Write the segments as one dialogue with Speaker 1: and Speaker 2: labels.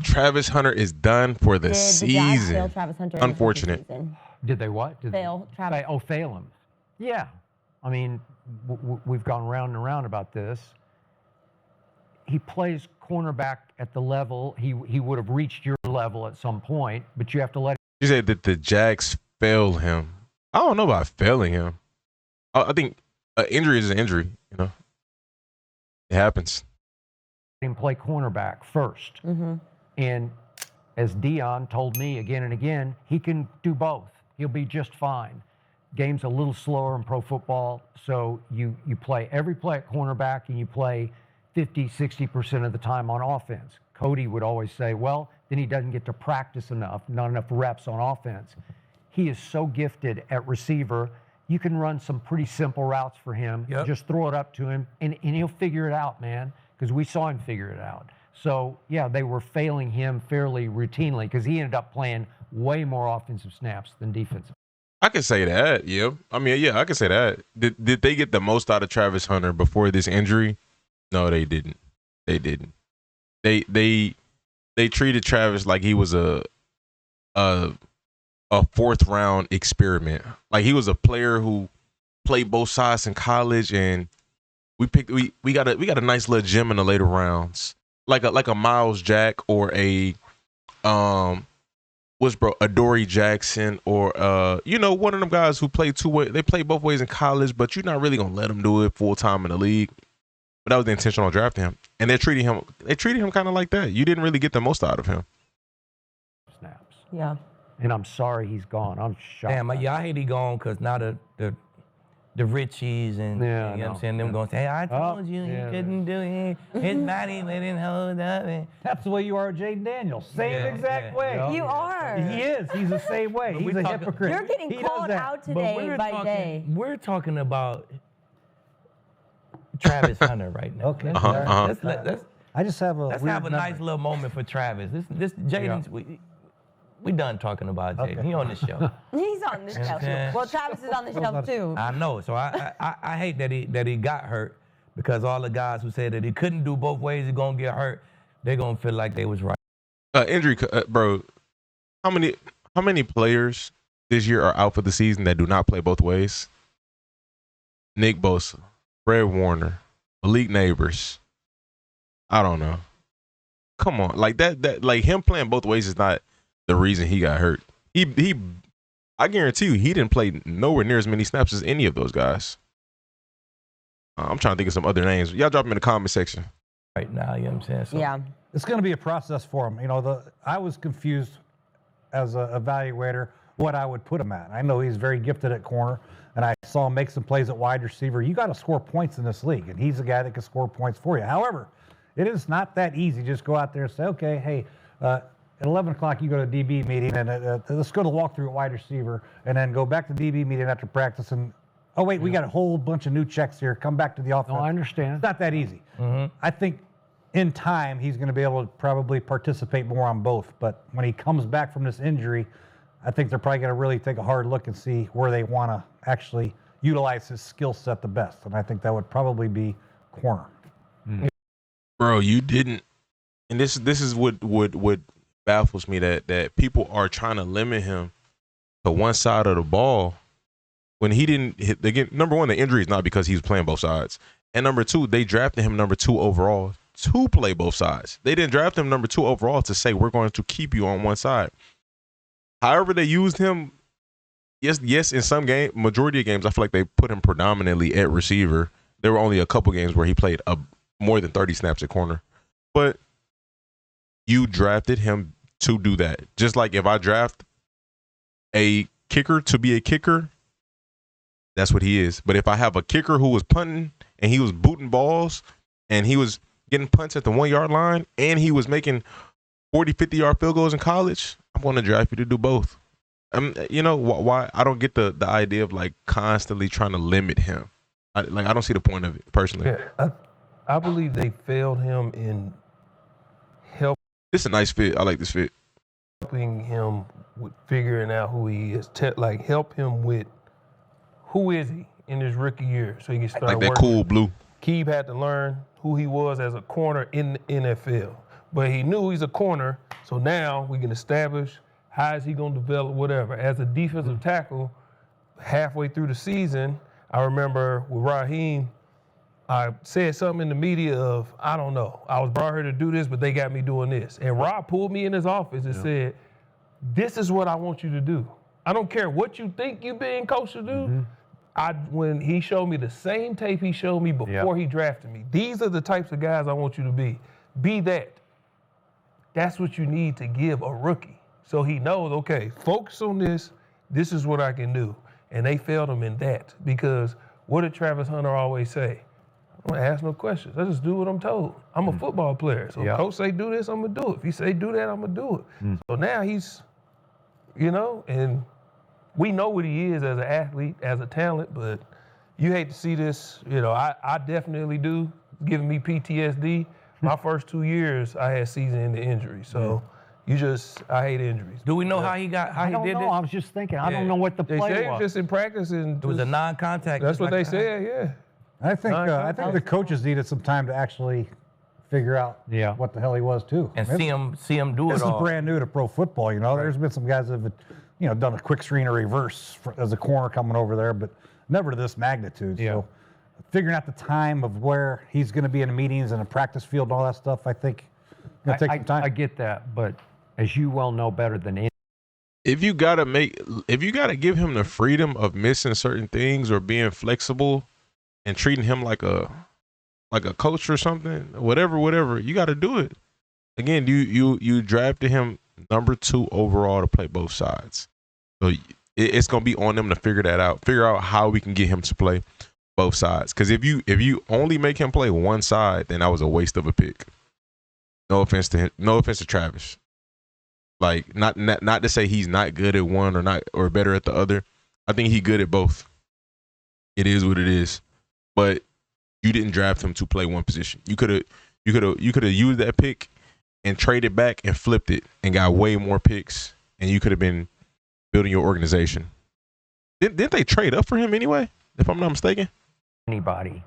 Speaker 1: Travis Hunter is done for the
Speaker 2: Did the Jags fail
Speaker 1: season.
Speaker 2: Travis Hunter in the
Speaker 1: Unfortunate.
Speaker 2: season?
Speaker 3: Did they what?
Speaker 2: Fail Travis.
Speaker 3: Fail him. Yeah. I mean, we've gone round and round about this. He plays cornerback at the level. He would have reached your level at some point, but you have to let him.
Speaker 1: You said that the Jags failed him. I don't know about failing him. I think an injury is an injury. You know, it happens.
Speaker 3: Him play cornerback first. And as Dion told me again and again, he can do both. He'll be just fine. Game's a little slower in pro football, so you play every play at cornerback and you play 50, 60% of the time on offense. Cody would always say, well, then he doesn't get to practice enough, not enough reps on offense. He is so gifted at receiver. You can run some pretty simple routes for him.
Speaker 4: Yep.
Speaker 3: Just throw it up to him, and he'll figure it out, man, because we saw him figure it out. So, yeah, they were failing him fairly routinely because he ended up playing way more offensive snaps than defensive.
Speaker 1: I can say that. Yeah. I mean, yeah, I can say that. Did they get the most out of Travis Hunter before this injury? No, they didn't. They didn't. They treated Travis like he was a fourth round experiment. Like he was a player who played both sides in college, and we got a nice little gem in the later rounds, like a Miles Jack or a Adoree Jackson or one of them guys who played two way. They play both ways in college, but you're not really gonna let them do it full time in the league. But that was the intention on drafting him, and they treated him kind of like that. You didn't really get the most out of him.
Speaker 3: Snaps.
Speaker 2: Yeah.
Speaker 3: And I'm sorry he's gone. I'm shocked.
Speaker 4: Damn, I hate he gone because now the Richies and you know what I'm saying, them going to say, hey, I told you he couldn't do it. His body wouldn't hold up.
Speaker 5: That's the way you are, Jaden Daniels. Same exact way.
Speaker 4: Yeah.
Speaker 2: You are.
Speaker 5: He is. He's the same way. He's a hypocrite.
Speaker 2: You're getting
Speaker 5: He does
Speaker 2: called
Speaker 5: that.
Speaker 2: out today by day.
Speaker 4: We're talking about Travis Hunter right now.
Speaker 5: Okay.
Speaker 4: Let's
Speaker 5: I just have a
Speaker 4: have a nice little moment for Travis. This Jaden's we done talking about Jaden.
Speaker 5: Okay.
Speaker 4: He on the show.
Speaker 2: He's on the shelf. Well, Travis is on the shelf too.
Speaker 4: I know. So I hate that he got hurt because all the guys who said that he couldn't do both ways, he's gonna get hurt. They're gonna feel like they was right.
Speaker 1: Injury, bro. How many players this year are out for the season that do not play both ways? Nick Bosa, Fred Warner, Malik Neighbors. I don't know. Come on, like that like him playing both ways is not the reason he got hurt. I guarantee you, he didn't play nowhere near as many snaps as any of those guys. I'm trying to think of some other names. Y'all drop them in the comment section.
Speaker 4: Right now, you know what I'm saying? So,
Speaker 2: Yeah.
Speaker 5: It's going to be a process for him. You know, I was confused as an evaluator what I would put him at. I know he's very gifted at corner, and I saw him make some plays at wide receiver. You got to score points in this league, and he's a guy that can score points for you. However, it is not that easy. Just go out there and say, okay, hey, at 11 o'clock you go to a DB meeting, and let's go to the walkthrough at wide receiver, and then go back to the DB meeting after practice, and oh, wait, we got a whole bunch of new checks here. Come back to the offense.
Speaker 3: No, I understand.
Speaker 5: It's not that easy. I think in time he's going to be able to probably participate more on both. But when he comes back from this injury, I think they're probably going to really take a hard look and see where they want to actually utilize his skill set the best. And I think that would probably be corner.
Speaker 1: Bro, you didn't. And this is what baffles me, that people are trying to limit him to one side of the ball when he didn't hit. Again, number one, the injury is not because he was playing both sides. And number two, they drafted him number 2 overall to play both sides. They didn't draft him number 2 overall to say, we're going to keep you on one side. However they used him, yes, in some game, majority of games, I feel like they put him predominantly at receiver. There were only a couple games where he played more than 30 snaps at corner. But you drafted him to do that. Just like if I draft a kicker to be a kicker, that's what he is. But if I have a kicker who was punting and he was booting balls and he was getting punts at the 1 yard line and he was making 40, 50-yard field goals in college, I'm going to draft you to do both. You know, why? I don't get the idea of like constantly trying to limit him. I don't see the point of it personally.
Speaker 6: Yeah, I believe they failed him in
Speaker 1: This is a nice fit. I like this fit.
Speaker 6: helping him with figuring out who he is. Help him with who is he in his rookie year, so he can start
Speaker 1: Like that
Speaker 6: working.
Speaker 1: cool blue.
Speaker 6: Keeb had to learn who he was as a corner in the NFL, but he knew he's a corner So now we can establish how is he going to develop whatever. As a defensive tackle, halfway through the season, I remember with Raheem, I said something in the media of, I don't know, I was brought here to do this, but they got me doing this. And Rob pulled me in his office and said, this is what I want you to do. I don't care what you think you being coached to do. When he showed me the same tape he showed me before he drafted me, these are the types of guys I want you to be. Be that. That's what you need to give a rookie. So he knows, okay, focus on this. This is what I can do. And they failed him in that because what did Travis Hunter always say? I don't ask no questions. I just do what I'm told. I'm a football player. So if coach say do this, I'm going to do it. If he say do that, I'm going to do it. So now he's, and we know what he is as an athlete, as a talent, but you hate to see this. I definitely do. It's giving me PTSD. My first 2 years, I had season-ending injuries. So I hate injuries.
Speaker 4: Do we know how he did this?
Speaker 3: I was just thinking. I don't know what the
Speaker 6: They
Speaker 3: play
Speaker 6: say
Speaker 3: was.
Speaker 6: just in practice. And
Speaker 4: It was a non-contact.
Speaker 6: that's what they
Speaker 4: like
Speaker 6: said, yeah.
Speaker 5: I think the coaches needed some time to actually figure out what the hell he was too.
Speaker 4: And see him do it
Speaker 5: This
Speaker 4: all.
Speaker 5: is brand new to pro football. There's been some guys that have done a quick screen or reverse as a corner coming over there, but never to this magnitude. So figuring out the time of where he's going to be in the meetings and the practice field and all that stuff, I think it'll take some time.
Speaker 3: I get that, but as you well know better than any.
Speaker 1: If you gotta give him the freedom of missing certain things or being flexible and treating him like a coach or something, whatever, you got to do it. Again, you drafted him number 2 overall to play both sides, so it's gonna be on them to figure that out. Figure out how we can get him to play both sides. Because if you only make him play one side, then that was a waste of a pick. No offense to him. No offense to Travis. Like not to say he's not good at one or better at the other. I think he's good at both. It is what it is. But you didn't draft him to play one position. You could have used that pick and traded back and flipped it and got way more picks, and you could have been building your organization. Didn't they trade up for him anyway, if I'm not mistaken?
Speaker 3: Anybody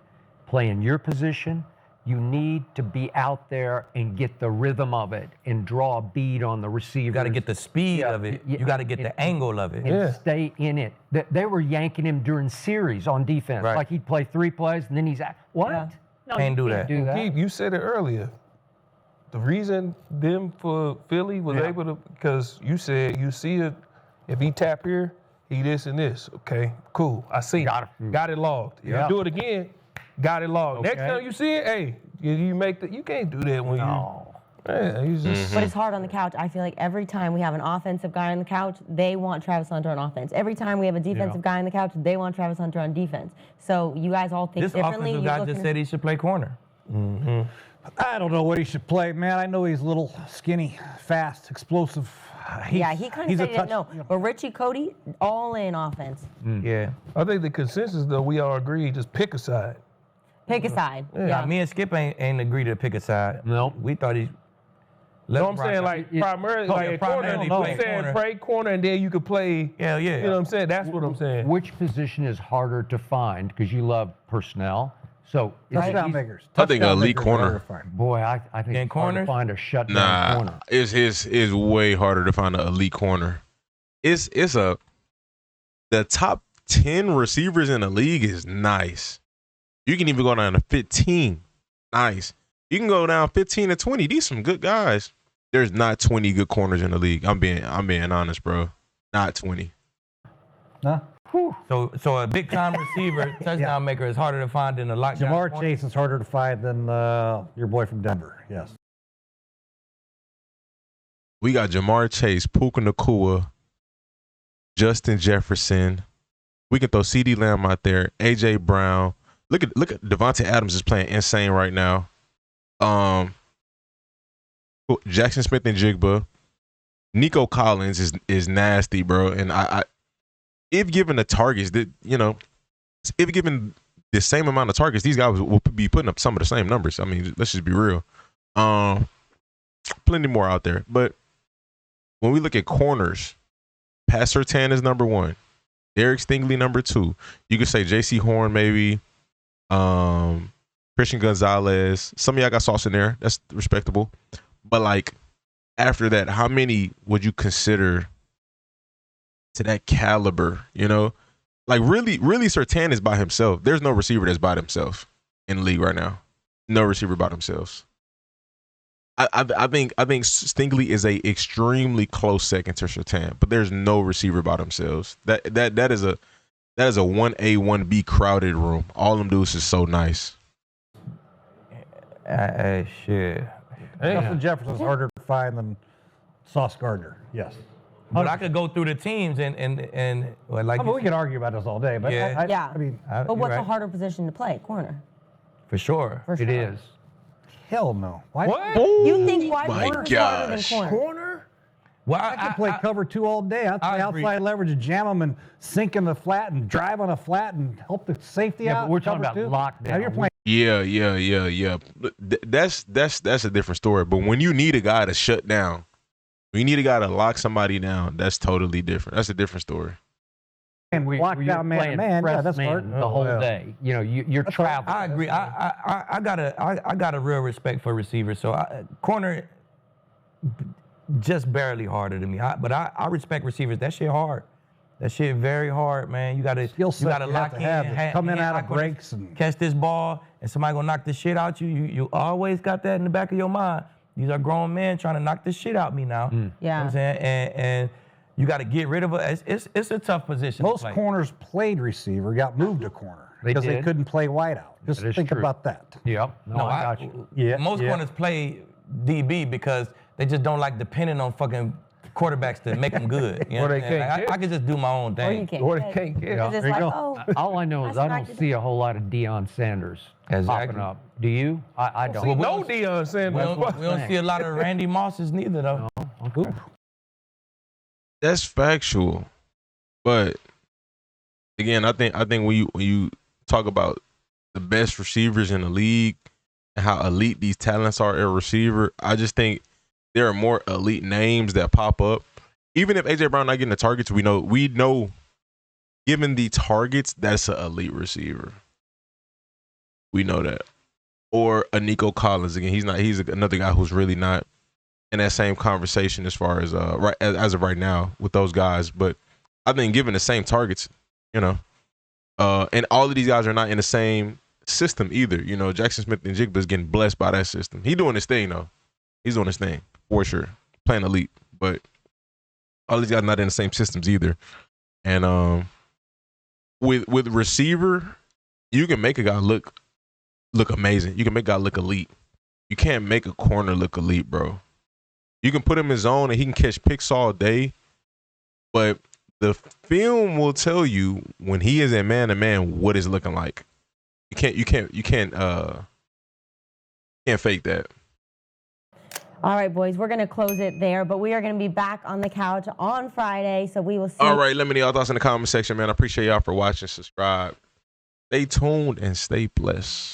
Speaker 3: playing your position, you need to be out there and get the rhythm of it and draw a bead on the receiver.
Speaker 4: You got to get the speed of it. You got to get the angle of it.
Speaker 3: And stay in it. They were yanking him during series on defense.
Speaker 4: Right.
Speaker 3: Like he'd play 3 plays and then he's at, what?
Speaker 2: Yeah.
Speaker 3: No,
Speaker 4: Can't
Speaker 3: you
Speaker 4: do that.
Speaker 6: Keith, you said it earlier. The reason them for Philly was able to, because you said you see it, if he tap here, he this and this. Okay, cool. I see. Got it logged. If you do it again, got it logged. Next time you see it, hey, you can't do that when you just.
Speaker 2: But it's hard on the couch. I feel like every time we have an offensive guy on the couch, they want Travis Hunter on offense. Every time we have a defensive guy on the couch, they want Travis Hunter on defense. So you guys all think
Speaker 4: This
Speaker 2: differently.
Speaker 4: offensive guy just said he should play corner.
Speaker 5: I don't know what he should play, man. I know he's a little skinny, fast, explosive.
Speaker 2: He kind of said he didn't know. But Richie Cody, all in offense.
Speaker 4: Yeah.
Speaker 6: I think the consensus, though, we all agree, just pick a side.
Speaker 2: Pick a side.
Speaker 4: Yeah. Me and Skip ain't agreed to pick a side.
Speaker 3: Nope.
Speaker 4: We thought he.
Speaker 6: You know what I'm saying? Like, primarily, like
Speaker 4: primarily
Speaker 6: corner.
Speaker 4: play
Speaker 6: We said
Speaker 4: corner.
Speaker 6: play corner, and then you could play.
Speaker 4: Yeah.
Speaker 6: You know what I'm saying? That's what I'm saying.
Speaker 3: Which position is harder to find because you love personnel? So
Speaker 5: Touchdown makers.
Speaker 1: I think
Speaker 5: Touchdown
Speaker 1: elite
Speaker 5: makers
Speaker 1: corner.
Speaker 5: are harder to find.
Speaker 3: boy, I think
Speaker 4: In
Speaker 3: it's hard to
Speaker 4: corners?
Speaker 3: find a shutdown corner.
Speaker 1: It's way harder to find an elite corner. The top 10 receivers in the league is nice. You can even go down to 15. Nice. You can go down 15 to 20. These some good guys. There's not 20 good corners in the league. I'm being honest, bro. Not 20.
Speaker 5: Huh?
Speaker 4: So a big time receiver, touchdown maker is harder to find than a lockdown
Speaker 5: Jamar
Speaker 4: corner?
Speaker 5: Chase is harder to find than your boy from Denver. Yes.
Speaker 1: We got Jamar Chase, Puka Nacua, Justin Jefferson. We can throw CeeDee Lamb out there, AJ Brown. Look at Devontae Adams is playing insane right now. Jackson Smith and Jigba. Nico Collins is nasty, bro. And I if given the targets that if given the same amount of targets, these guys will be putting up some of the same numbers. I mean, let's just be real. Plenty more out there. But when we look at corners, Pat Surtain is number 1. Derek Stingley number 2. You could say J.C. Horn maybe. Christian Gonzalez. Some of y'all got sauce in there. That's respectable. But like after that, how many would you consider to that caliber? You know, like really Surtain is by himself. There's no receiver that's by themselves in the league right now. No receiver by themselves. I think Stingley is a extremely close second to Surtain, but there's no receiver by themselves. That is a 1A 1B crowded room. All them dudes is so nice.
Speaker 4: Shit.
Speaker 5: Justin Jefferson's harder to find than Sauce Gardner. Yes.
Speaker 4: But I could go through the teams and well, like
Speaker 5: I mean, we could argue about this all day, but
Speaker 2: Yeah.
Speaker 5: I mean,
Speaker 2: But what's a harder position to play? Corner.
Speaker 4: for sure.
Speaker 2: For sure.
Speaker 3: It is.
Speaker 5: hell no. Why?
Speaker 6: What?
Speaker 2: You think wide
Speaker 1: my
Speaker 2: receiver is harder than
Speaker 1: gosh.
Speaker 2: corner?
Speaker 6: Corner?
Speaker 4: Well,
Speaker 5: I can play cover 2 all day. I play
Speaker 4: agree.
Speaker 5: outside leverage and jam them and sink in the flat and drive on a flat and help the safety
Speaker 3: Yeah,
Speaker 5: out.
Speaker 3: but we're talking
Speaker 5: cover
Speaker 3: about
Speaker 5: 2.
Speaker 3: lockdown.
Speaker 5: Now you're playing.
Speaker 1: Yeah. That's a different story. But when you need a guy to shut down, when you need a guy to lock somebody down, that's totally different. That's a different story.
Speaker 5: And lock
Speaker 3: You're
Speaker 5: down man to
Speaker 3: playing
Speaker 5: man. Yeah,
Speaker 3: press
Speaker 5: that's
Speaker 3: man
Speaker 5: hard.
Speaker 3: the whole day. You know, you're traveling.
Speaker 4: I agree. I got a real respect for receivers. So corner just barely harder than me. But I respect receivers. That shit hard. That shit very hard, man. You gotta
Speaker 5: Skill set
Speaker 4: you gotta
Speaker 5: you
Speaker 4: lock
Speaker 5: have to have.
Speaker 4: in,
Speaker 5: It's coming out of
Speaker 4: eye contact,
Speaker 5: breaks and-
Speaker 4: catch this ball, and somebody gonna knock this shit out you. You always got that in the back of your mind. These are grown men trying to knock this shit out me now. You know
Speaker 2: Yeah.
Speaker 4: what I'm saying? And you got to get rid of it. It's a tough position.
Speaker 5: Most
Speaker 4: to play.
Speaker 5: corners played receiver, got moved to corner
Speaker 3: They
Speaker 5: because they
Speaker 3: did.
Speaker 5: couldn't play wide out. Just
Speaker 3: That is
Speaker 5: think
Speaker 3: true.
Speaker 5: about that.
Speaker 3: Yep. No, I got you.
Speaker 5: Yeah.
Speaker 4: Most
Speaker 5: yeah.
Speaker 4: corners play DB because they just don't like depending on fucking quarterbacks to make them good. You know
Speaker 6: Or
Speaker 4: what
Speaker 6: they
Speaker 4: I'm saying?
Speaker 6: can't
Speaker 4: Like,
Speaker 6: get.
Speaker 4: I can just do my own
Speaker 2: Or you
Speaker 4: thing.
Speaker 2: can't.
Speaker 6: Or they
Speaker 2: get-
Speaker 6: can't get.
Speaker 2: Because it's
Speaker 5: There you
Speaker 2: like,
Speaker 5: go.
Speaker 2: oh,
Speaker 3: All I know is I don't see a whole lot of Deion Sanders
Speaker 4: Exactly.
Speaker 3: popping up. Do you? I don't.
Speaker 6: See, no Deion Sanders.
Speaker 4: We don't see a lot of Randy Mosses neither, though.
Speaker 3: Okay.
Speaker 1: That's factual. But again, I think when you talk about the best receivers in the league and how elite these talents are at receiver, I just think there are more elite names that pop up. Even if AJ Brown not getting the targets, we know given the targets, that's an elite receiver. We know that. Or a Nico Collins. Again, he's another guy who's really not in that same conversation as far as as of right now with those guys. But I think given the same targets, you know, and all of these guys are not in the same system either. You know, Jackson Smith and Jigba is getting blessed by that system. He doing his thing though. He's doing his thing for sure, playing elite. But all these guys not in the same systems either. And with receiver, you can make a guy look amazing. You can make a guy look elite. You can't make a corner look elite, bro. You can put him in zone and he can catch picks all day, but the film will tell you when he is in man to man what it's looking like. You can't fake that.
Speaker 2: All right, boys, we're going to close it there, but we are going to be back on the couch on Friday, so we will see.
Speaker 1: All right, let me know y'all thoughts in the comment section, man. I appreciate y'all for watching. Subscribe. Stay tuned and stay blessed.